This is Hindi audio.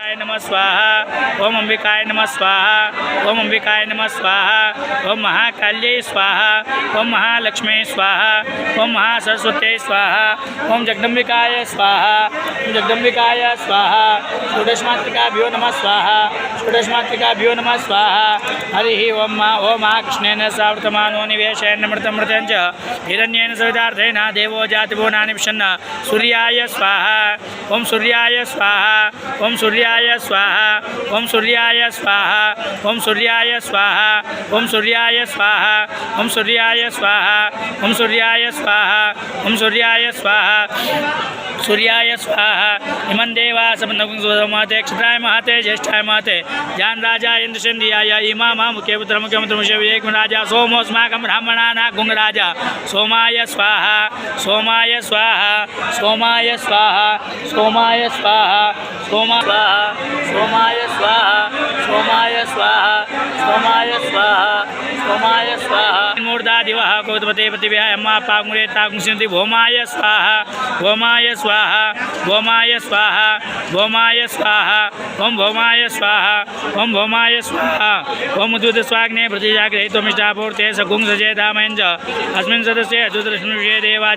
नमः स्वाहा। ओम अंबिकाय नमः स्वाहा। ओम अंबिकाय नमः स्वाहा। ओम महाकाल्यै स्वाहा। ओम महालक्ष्मी स्वाहा। ओम महासरस्वती स्वाहा। ओम जगदंबिकाय स्वाहा। ओम जगदंबिकाय स्वाहा। षोडशमातृकाभ्यो नमः स्वाहा। षोडशमातृकाभ्यो नमः स्वाहा। हरिः ओम ओम महाकृष्णेन सावृतमानो निवेशयन्नमृतमृतं च हिरण्येन सवितार्थेन देवो जातिभुवनानि विशन्न सूर्याय स्वाहा। ओम सूर्याय स्वाहा। ओम सूर्याय स्वाहा। ओम सूर्याय स्वाहा। ओम सूर्याय स्वाहा। ओम सूर्याय स्वाहा। ओम सूर्याय स्वाहा। ओम सूर्याय स्वाहा। ओम सूर्याय स्वाहा। सूर्याय स्वाहा। इमं देवा समते क्षत्राय महते ज्येष्ठाय महते जान राजा इंद्रचंद्रियाय इमा मुख्य पुत्र मुख्यमंत्री एक राजा सोमोस्माकं ब्राह्मणाना गुंग राजा सोमाय स्वाहा। सोमाय स्वाहा। सोमाय स्वाहा। सोमाय स्वाहा। सोमा स्वाहा। सोमाय स्वाहा। सोमाय स्वाहा। सोमाय स्वाहा। सोमाय स्वाहा। मूर्धा दिवः कौतपते पतिव्याय अम्मा पामुरे ताकुंसिंति भौमाय स्वाहा। भौमाय स्वाहा। भौमाय स्वाहा। भौमाय स्वाहा। ओम भौमाय स्वाहा। ओम भौमाय स्वाहा। ओम उद्युत स्वाग्ने प्रतिजाग्रहितो मिष्टापूर्ते सगुंसजे धामयञ्च अस्मिन् सदस्ये अद्युतलक्ष्मी देवा